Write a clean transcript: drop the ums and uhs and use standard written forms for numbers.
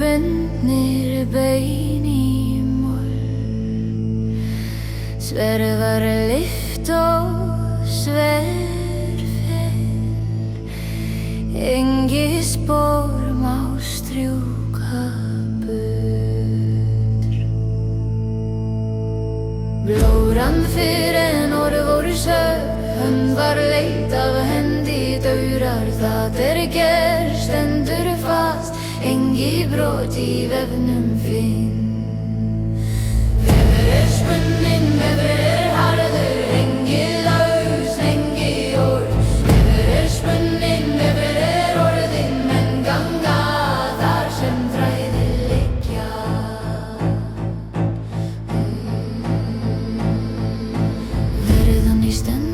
bundnir bein í moll, sverfar lyft og sverfer, engi spor má strjúka burt. Blóran fyrr en orð voru sögð, hann var leit af hendi daurar. Það gerst stendur fast, engi brot í vefnum finn. Vefur spunninn, vefur harður, engi laus, engi orðs. Vefur spunninn, vefur orðin, menn ganga þar sem þræðir liggja. Verðan í stend